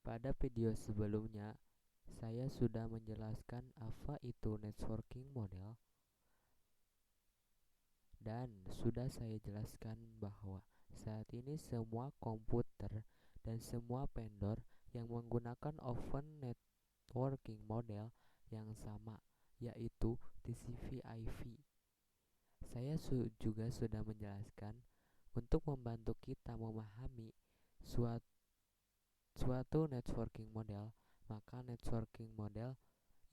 Pada video sebelumnya, saya sudah menjelaskan apa itu networking model dan sudah saya jelaskan bahwa saat ini semua komputer dan semua vendor yang menggunakan open networking model yang sama, yaitu TCP/IP. Saya juga sudah menjelaskan untuk membantu kita memahami suatu networking model, maka networking model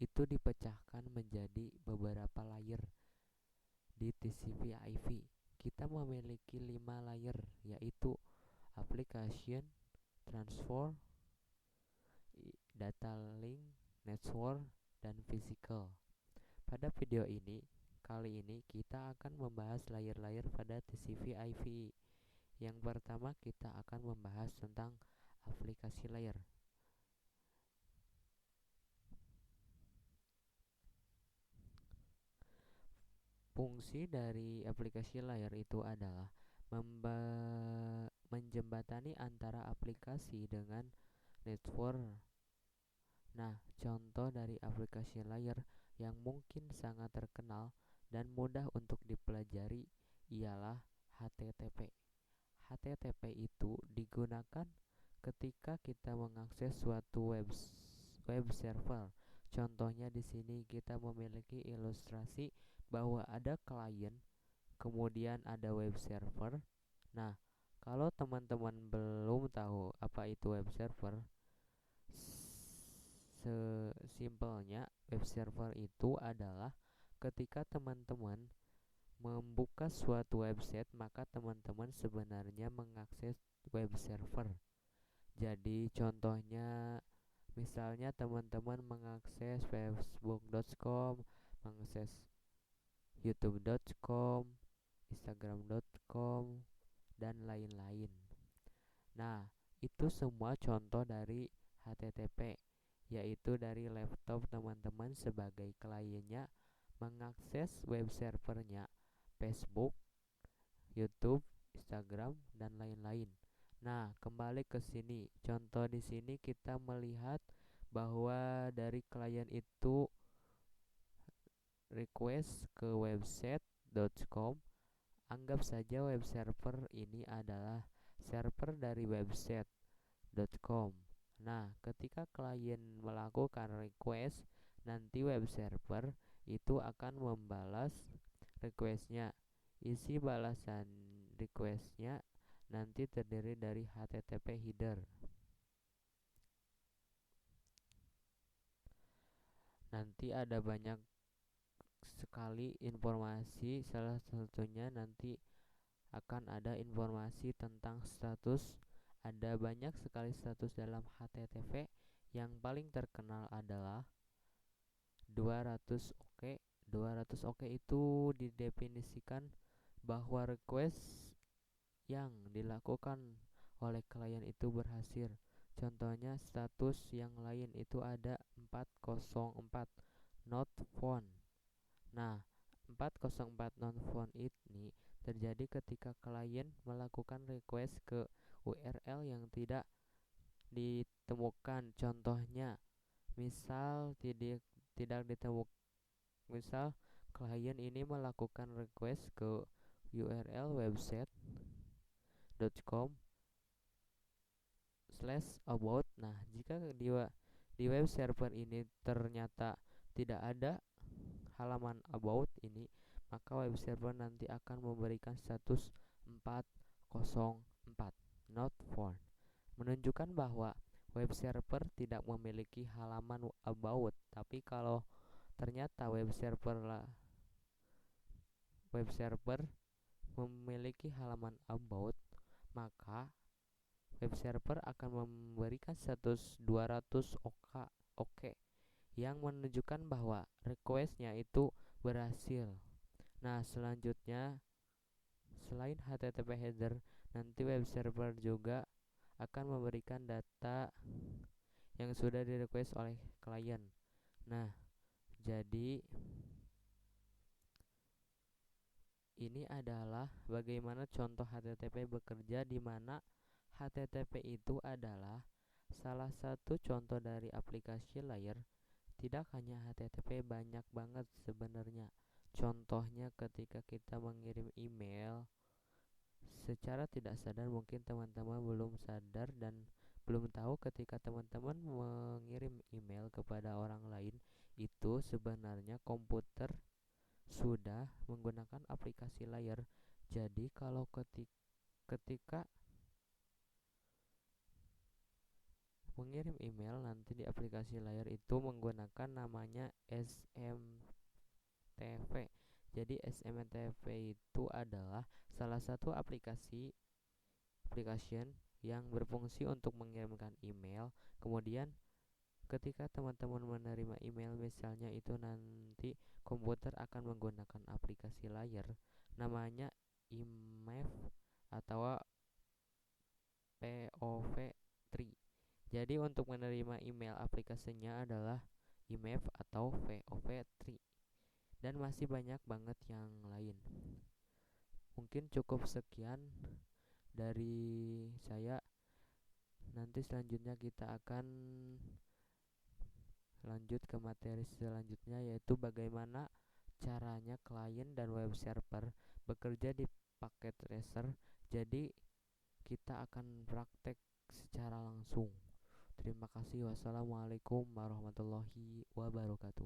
itu dipecahkan menjadi beberapa layer. Di TCP/IP kita memiliki 5 layer, yaitu application, transfer, data link, network, dan physical. Pada video ini, kali ini kita akan membahas layer-layer pada TCP/IP. Yang pertama kita akan membahas tentang aplikasi layer. Fungsi dari aplikasi layer itu adalah menjembatani antara aplikasi dengan network. Nah, contoh dari aplikasi layer yang mungkin sangat terkenal dan mudah untuk dipelajari ialah HTTP. HTTP itu digunakan ketika kita mengakses suatu web server. Contohnya di sini kita memiliki ilustrasi bahwa ada klien, kemudian ada web server. Nah, kalau teman-teman belum tahu apa itu web server, sesimpelnya web server itu adalah ketika teman-teman membuka suatu website, maka teman-teman sebenarnya mengakses web server. Jadi contohnya misalnya teman-teman mengakses facebook.com, mengakses youtube.com, instagram.com, dan lain-lain. Nah, itu semua contoh dari HTTP, yaitu dari laptop teman-teman sebagai kliennya mengakses web servernya Facebook, YouTube, Instagram, dan lain-lain. Nah, kembali ke sini. Contoh di sini kita melihat bahwa dari klien itu request ke website.com. Anggap saja web server ini adalah server dari website.com. Nah, ketika klien melakukan request, nanti web server itu akan membalas requestnya. Isi balasan requestnya nanti terdiri dari HTTP header. Nanti ada banyak sekali informasi, salah satunya nanti akan ada informasi tentang status. Ada banyak sekali status dalam HTTP. Yang paling terkenal adalah 200 OK. 200 OK itu didefinisikan bahwa request yang dilakukan oleh klien itu berhasil. Contohnya status yang lain itu ada 404 not found. Nah, 404 not found ini terjadi ketika klien melakukan request ke URL yang tidak ditemukan. Contohnya, misal tidak ditemukan, misal klien ini melakukan request ke URL website.com/about. Nah, jika di web server ini ternyata tidak ada halaman about ini, maka web server nanti akan memberikan status 404 not found, menunjukkan bahwa web server tidak memiliki halaman about. Tapi kalau ternyata web server memiliki halaman about, maka web server akan memberikan status 200 OK yang menunjukkan bahwa requestnya itu berhasil. Nah, selanjutnya selain HTTP header, nanti web server juga akan memberikan data yang sudah direquest oleh klien. Nah, jadi ini adalah bagaimana contoh HTTP bekerja, di mana HTTP itu adalah Salah satu contoh dari aplikasi layar tidak hanya HTTP, banyak banget sebenarnya. Contohnya ketika kita mengirim email secara tidak sadar, mungkin teman-teman belum sadar dan belum tahu ketika teman-teman mengirim email kepada orang lain, itu sebenarnya komputer sudah menggunakan aplikasi layar. Jadi kalau ketika mengirim email nanti di aplikasi layar itu menggunakan namanya SMTP. Jadi SMTP itu adalah salah satu application yang berfungsi untuk mengirimkan email. Kemudian ketika teman-teman menerima email misalnya itu nanti komputer akan menggunakan aplikasi layar namanya IMAP atau POV3. Jadi untuk menerima email aplikasinya adalah IMAP atau POV3 dan masih banyak banget yang lain. Mungkin cukup sekian dari saya. Nanti selanjutnya kita akan lanjut ke materi selanjutnya, yaitu bagaimana caranya klien dan web server bekerja di paket tracer. Jadi kita akan praktek secara langsung. Terima kasih. Wassalamualaikum warahmatullahi wabarakatuh.